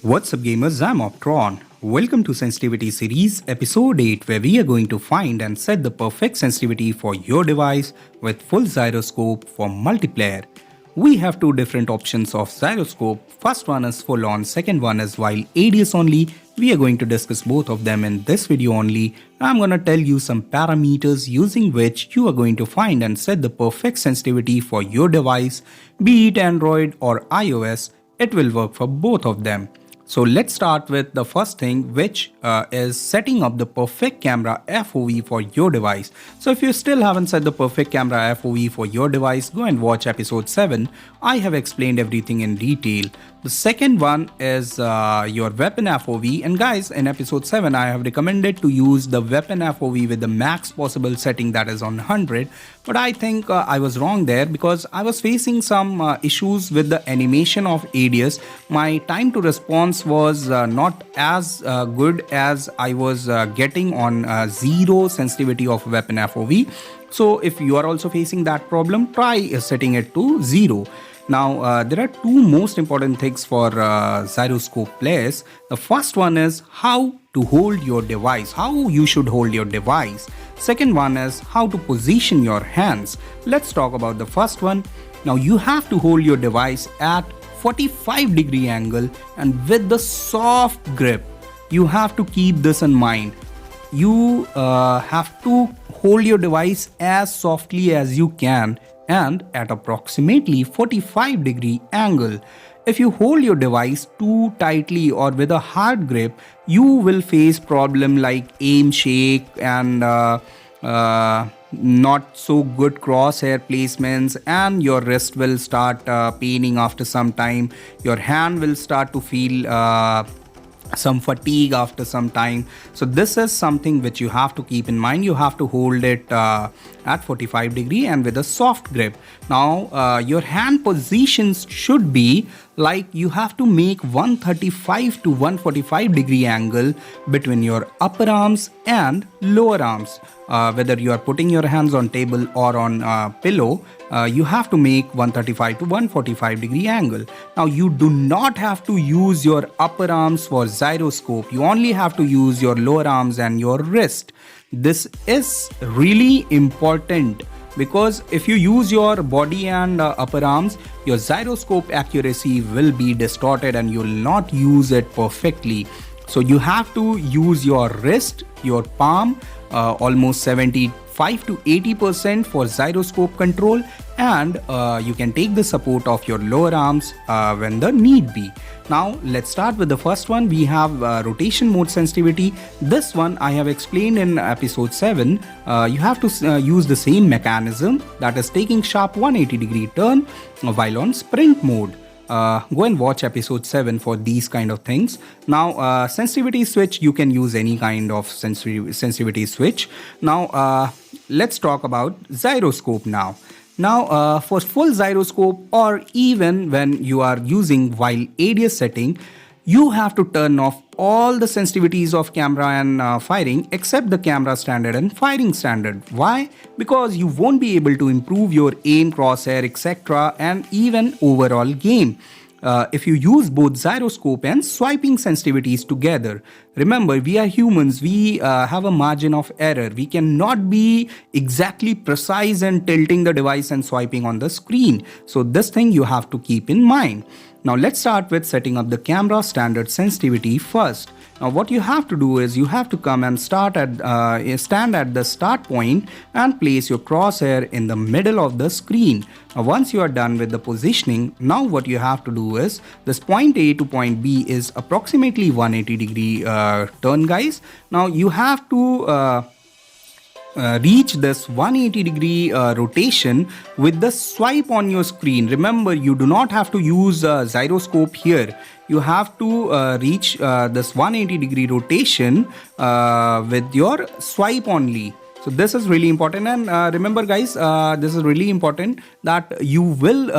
What's up gamers, I'm Optron. Welcome to Sensitivity Series episode 8 where we are going to find and set the perfect sensitivity for your device with full Zyroscope for multiplayer. We have two different options of Zyroscope. First one is full on, second one is while ADS only. We are going to discuss both of them in this video only. I'm gonna tell you some parameters using which you are going to find and set the perfect sensitivity for your device, be it Android or iOS. It will work for both of them. So let's start with the first thing, which is setting up the perfect camera FOV for your device. So if you still haven't set the perfect camera FOV for your device, go and watch episode 7. I have explained everything in detail. The second one is your weapon FOV, and guys, in episode 7 I have recommended to use the weapon FOV with the max possible setting, that is on 100, but I think I was wrong there because I was facing some issues with the animation of ADS. My time to response was not as good as I was getting on zero sensitivity of weapon FOV. So if you are also facing that problem, try setting it to 0. Now, there are two most important things for Gyroscope players. The first one is how to hold your device, how you should hold your device. Second one is how to position your hands. Let's talk about the first one. Now, you have to hold your device at 45-degree angle and with the soft grip. You have to keep this in mind. You have to hold your device as softly as you can and at approximately 45-degree angle. If you hold your device too tightly or with a hard grip, you will face problem like aim shake and not so good crosshair placements, and your wrist will start paining after some time. Your hand will start to feel some fatigue after some time. So this is something which you have to keep in mind. You have to hold it at 45-degree and with a soft grip. Now your hand positions should be like you have to make 135 to 145-degree angle between your upper arms and lower arms. Whether you are putting your hands on table or on pillow, you have to make 135 to 145-degree angle. Now you do not have to use your upper arms for Zyroscope. You only have to use your lower arms and your wrist. This is really important because if you use your body and upper arms, your Zyroscope accuracy will be distorted and you will not use it perfectly. So you have to use your wrist, your palm, almost 75 to 80% for Gyroscope control, and you can take the support of your lower arms when the need be. Now let's start with the first one. We have rotation mode sensitivity. This one I have explained in episode 7. You have to use the same mechanism, that is taking sharp 180-degree turn while on sprint mode. Go and watch episode 7 for these kind of things. Now sensitivity switch, you can use any kind of sensitivity switch. Now let's talk about Gyroscope now. Now for full Gyroscope, or even when you are using while ADS setting, you have to turn off all the sensitivities of camera and firing except the camera standard and firing standard. Why? Because you won't be able to improve your aim, crosshair, etc. and even overall game if you use both Gyroscope and swiping sensitivities together. Remember, we are humans, we have a margin of error. We cannot be exactly precise in tilting the device and swiping on the screen. So this thing you have to keep in mind. Now let's start with setting up the camera standard sensitivity first. Now what you have to do is you have to come and stand at the start point and place your crosshair in the middle of the screen. Now once you are done with the positioning, now what you have to do is this point A to point B is approximately 180-degree turn, guys. Now you have to reach this 180-degree rotation with the swipe on your screen. Remember, you do not have to use Gyroscope here. You have to reach this 180-degree rotation with your swipe only. So this is really important, and remember guys, this is really important that you will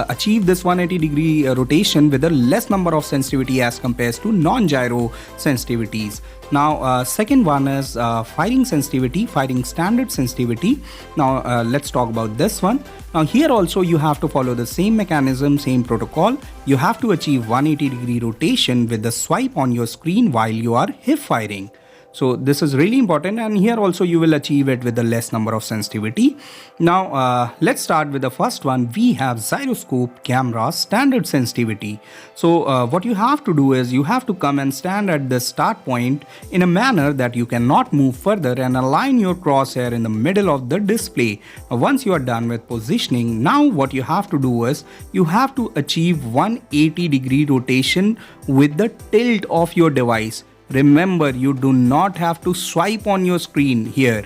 achieve this 180-degree rotation with a less number of sensitivity as compared to non-gyro sensitivities. Now second one is firing sensitivity, firing standard sensitivity. Now let's talk about this one. Now here also you have to follow the same mechanism, same protocol. You have to achieve 180-degree rotation with the swipe on your screen while you are hip firing. So this is really important, and here also you will achieve it with the less number of sensitivity. Now let's start with the first one. We have Gyroscope camera standard sensitivity. So what you have to do is you have to come and stand at the start point in a manner that you cannot move further and align your crosshair in the middle of the display. Once you are done with positioning, now what you have to do is you have to achieve 180-degree rotation with the tilt of your device. Remember, you do not have to swipe on your screen here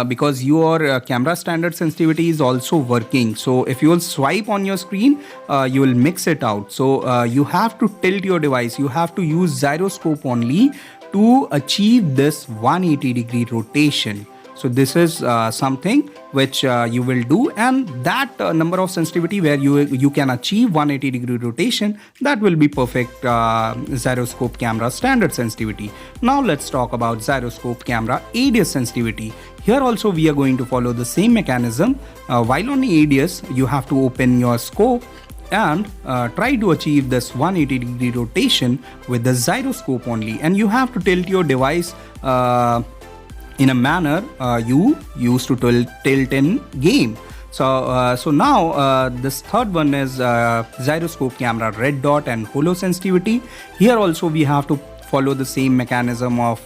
because your camera standard sensitivity is also working. So if you will swipe on your screen, you will mix it out. So you have to tilt your device. You have to use Gyroscope only to achieve this 180-degree rotation. So this is something which you will do, and that number of sensitivity where you can achieve 180-degree rotation, that will be perfect Gyroscope camera standard sensitivity. Now let's talk about Gyroscope camera ADS sensitivity. Here also we are going to follow the same mechanism. While on ADS, you have to open your scope and try to achieve this 180-degree rotation with the Gyroscope only, and you have to tilt your device in a manner you used to tilt in game. So now this third one is Gyroscope camera red dot and holo sensitivity. Here also we have to follow the same mechanism of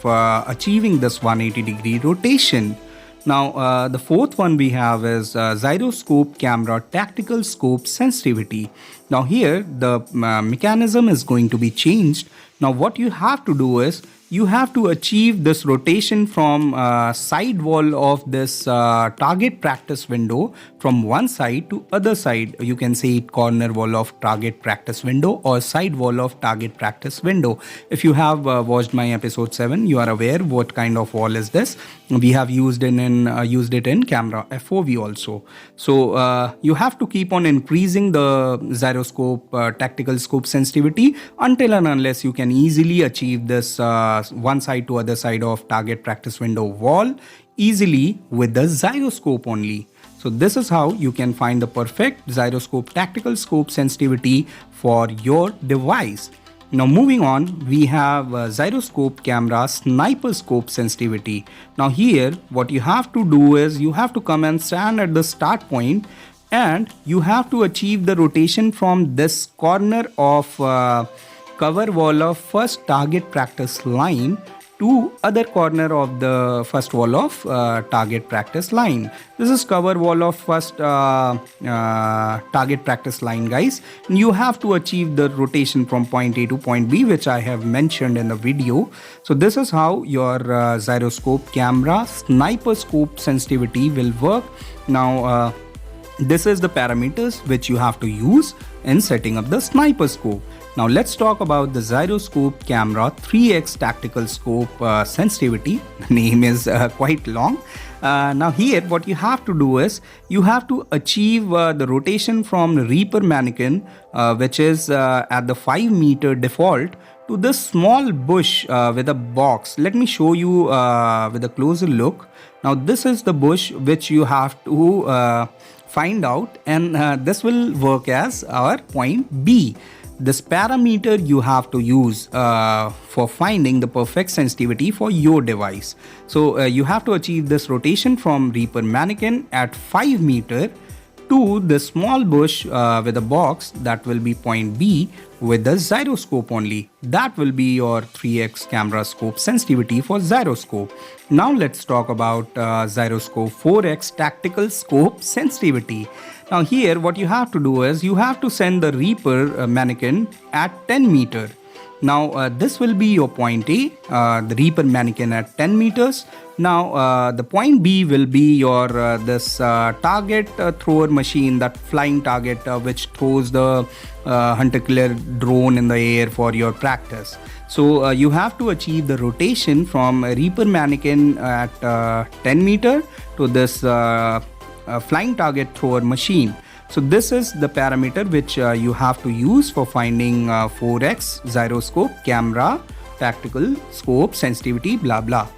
achieving this 180-degree rotation. Now the fourth one we have is Gyroscope camera tactical scope sensitivity. Now here the mechanism is going to be changed. Now what you have to do is you have to achieve this rotation from side wall of this target practice window from one side to other side. You can say it corner wall of target practice window or side wall of target practice window. If you have watched my episode 7, you are aware what kind of wall is this. We have used it in camera FOV also. So you have to keep on increasing the Gyroscope tactical scope sensitivity until and unless you can easily achieve this one side to other side of target practice window wall easily with the Gyroscope only. So this is how you can find the perfect Gyroscope tactical scope sensitivity for your device. Now moving on, we have Gyroscope camera sniper scope sensitivity. Now here what you have to do is you have to come and stand at the start point, and you have to achieve the rotation from this corner of cover wall of first target practice line to other corner of the first wall of target practice line. This is cover wall of first target practice line, guys. And you have to achieve the rotation from point A to point B, which I have mentioned in the video. So this is how your Gyroscope camera sniper scope sensitivity will work. Now this is the parameters which you have to use in setting up the sniper scope. Now let's talk about the Gyroscope camera 3x tactical scope sensitivity. The name is quite long. Now here what you have to do is you have to achieve the rotation from the Reaper mannequin which is at the 5 meter default to this small bush with a box. Let me show you with a closer look. Now this is the bush which you have to find out, and this will work as our point B. This parameter you have to use for finding the perfect sensitivity for your device. So you have to achieve this rotation from Reaper mannequin at 5 meter to the small bush with a box, that will be point B with the Gyroscope only. That will be your 3x camera scope sensitivity for Gyroscope. Now let's talk about Gyroscope 4x tactical scope sensitivity. Now here what you have to do is you have to send the Reaper mannequin at 10 meter. Now this will be your point A, the Reaper mannequin at 10 meters. Now the point B will be your this target thrower machine, that flying target which throws the hunter killer drone in the air for your practice. So you have to achieve the rotation from a Reaper mannequin at 10 meter to this flying target thrower machine. So this is the parameter which you have to use for finding 4x, gyroscope, camera, tactical, scope, sensitivity, blah blah.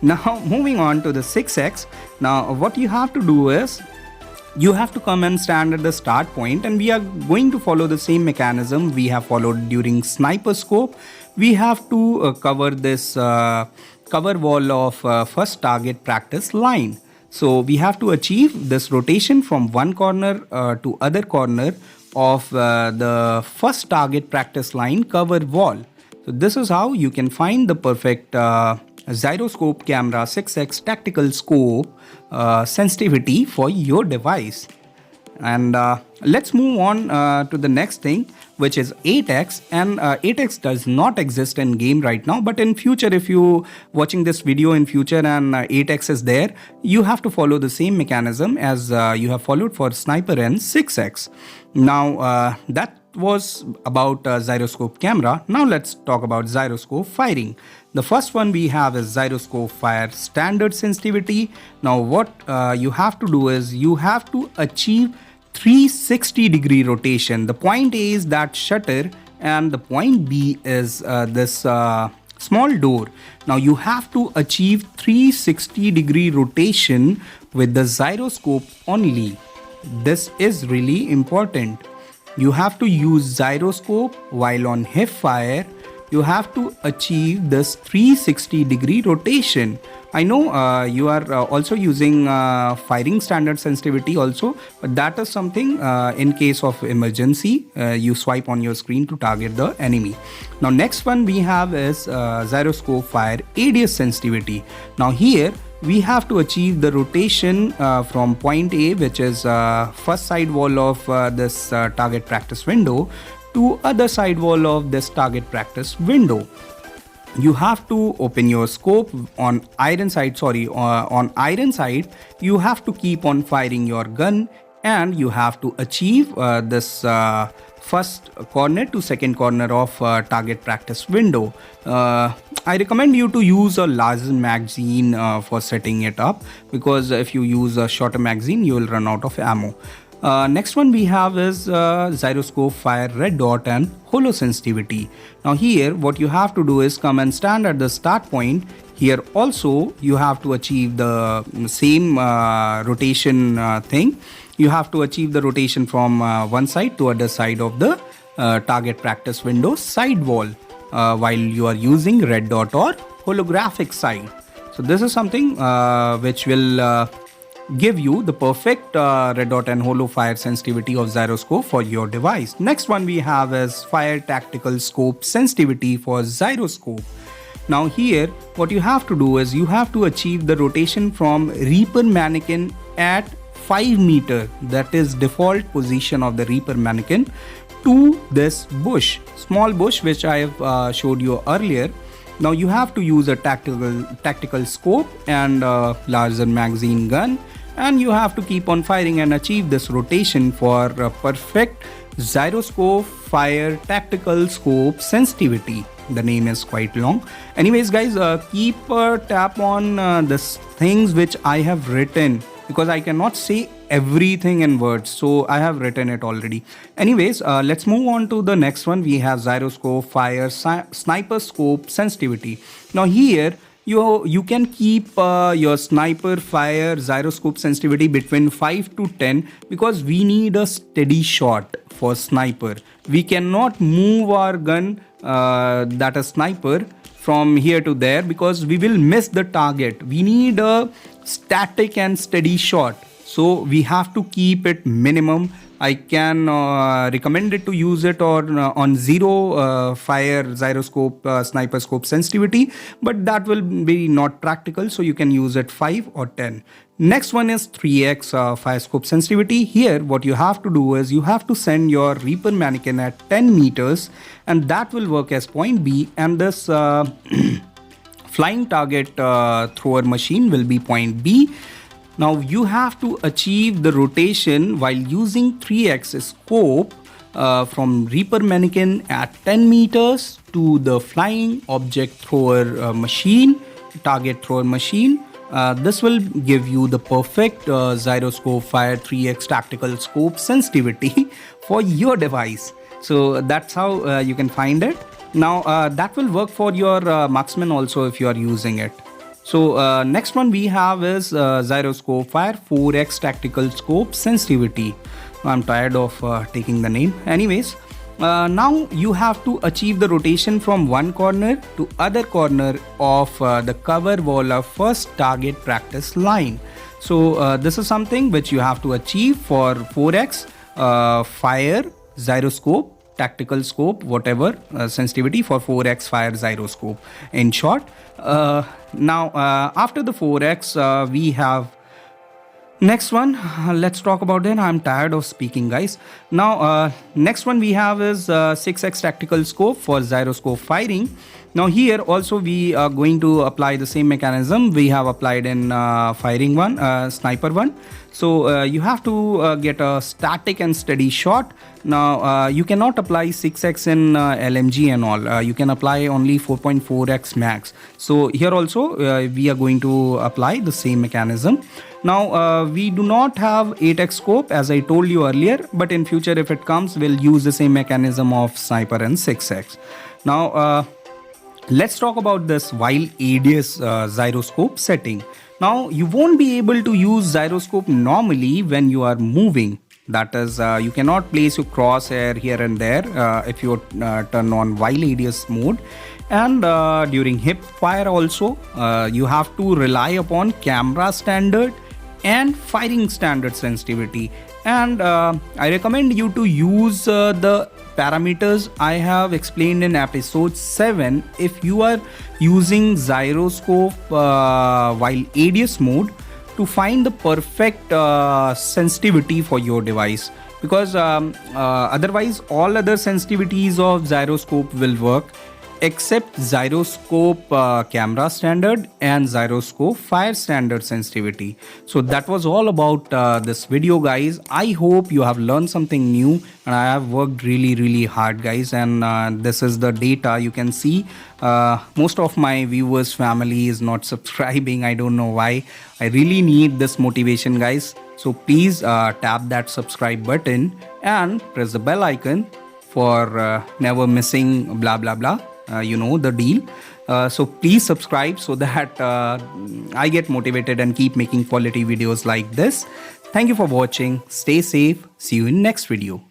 Now moving on to the 6x. Now what you have to do is, you have to come and stand at the start point, and we are going to follow the same mechanism we have followed during sniper scope. We have to cover this cover wall of first target practice line. So we have to achieve this rotation from one corner to other corner of the first target practice line cover wall. So this is how you can find the perfect Gyroscope, camera, 6x, tactical scope sensitivity for your device. And let's move on to the next thing, which is 8x. And 8x does not exist in game right now, but in future, if you watching this video in future and 8x is there, you have to follow the same mechanism as you have followed for sniper and 6x. Now that was about gyroscope camera. Now let's talk about gyroscope firing. The first one we have is gyroscope fire standard sensitivity. Now what you have to do is, you have to achieve 360-degree rotation. The point A is that shutter, and the point B is this small door. Now you have to achieve 360-degree rotation with the gyroscope only. This is really important. You have to use gyroscope while on hip fire. You have to achieve this 360-degree rotation. I know you are also using firing standard sensitivity also, but that is something in case of emergency, you swipe on your screen to target the enemy. Now next one we have is gyroscope fire ADS sensitivity. Now here we have to achieve the rotation from point A, which is first side wall of this target practice window, to other side wall of this target practice window. You have to open your scope on iron side, on iron side. You have to keep on firing your gun, and you have to achieve this first corner to second corner of target practice window. I recommend you to use a larger magazine for setting it up, because if you use a shorter magazine, you will run out of ammo. Next one we have is gyroscope fire red dot and holo sensitivity. Now here what you have to do is come and stand at the start point. Here also you have to achieve the same rotation thing. You have to achieve the rotation from one side to other side of the target practice window side wall while you are using red dot or holographic side. So this is something which will give you the perfect red dot and holo fire sensitivity of gyroscope for your device. Next one we have is fire tactical scope sensitivity for gyroscope. Now here what you have to do is, you have to achieve the rotation from Reaper mannequin at 5 meter, that is default position of the Reaper mannequin, to this bush, small bush which I have showed you earlier. Now you have to use a tactical scope and a larger magazine gun, and you have to keep on firing and achieve this rotation for a perfect gyroscope fire tactical scope sensitivity. The name is quite long. Anyways guys, keep a tap on this things which I have written, because I cannot say everything in words, so I have written it already. Anyways, let's move on to the next one. We have gyroscope fire sniper scope sensitivity. Now here you can keep your sniper fire gyroscope sensitivity between 5 to 10, because we need a steady shot for sniper. We cannot move our gun, that is sniper, from here to there, because we will miss the target. We need a static and steady shot, so we have to keep it minimum. I can recommend it to use it on zero fire gyroscope sniper scope sensitivity, but that will be not practical, so you can use it 5 or 10. Next one is 3x fire scope sensitivity. Here what you have to do is you have to send your Reaper mannequin at 10 meters and that will work as point B, and this flying target thrower machine will be point B. Now you have to achieve the rotation while using 3x scope from Reaper mannequin at 10 meters to the flying object thrower machine, target thrower machine. This will give you the perfect Gyroscope Fire 3x tactical scope sensitivity for your device. So that's how you can find it. Now that will work for your marksman also if you are using it. So next one we have is Gyroscope Fire 4x tactical scope sensitivity. I'm tired of taking the name. Anyways, now you have to achieve the rotation from one corner to other corner of the cover wall of first target practice line. So this is something which you have to achieve for 4x fire Gyroscope tactical scope, whatever sensitivity for 4x fire Gyroscope in short. Now after the 4x we have next one. Let's talk about it. I'm tired of speaking, guys. Now next one we have is 6x tactical scope for Gyroscope firing. Now here also we are going to apply the same mechanism we have applied in firing one, sniper one. So you have to get a static and steady shot. Now you cannot apply 6x in LMG and all. You can apply only 4.4x max. So here also we are going to apply the same mechanism. Now we do not have 8x scope as I told you earlier, but in future if it comes we'll use the same mechanism of sniper and 6x. Now let's talk about this while ADS Gyroscope setting. Now you won't be able to use Gyroscope normally when you are moving. That is, you cannot place your crosshair here and there if you turn on while ADS mode. And during hip fire also, you have to rely upon camera standard and firing standard sensitivity. And I recommend you to use the parameters I have explained in episode 7 if you are using Gyroscope while ADS mode to find the perfect sensitivity for your device, because otherwise all other sensitivities of Gyroscope will work except Gyroscope camera standard and Gyroscope fire standard sensitivity. So that was all about this video, guys. I hope you have learned something new, and I have worked really hard, guys, and this is the data you can see. Most of my viewers family is not subscribing. I don't know why. I really need this motivation, guys. So please tap that subscribe button and press the bell icon for never missing blah blah blah. You know the deal. So please subscribe so that I get motivated and keep making quality videos like this. Thank you for watching. Stay safe. See you in next video.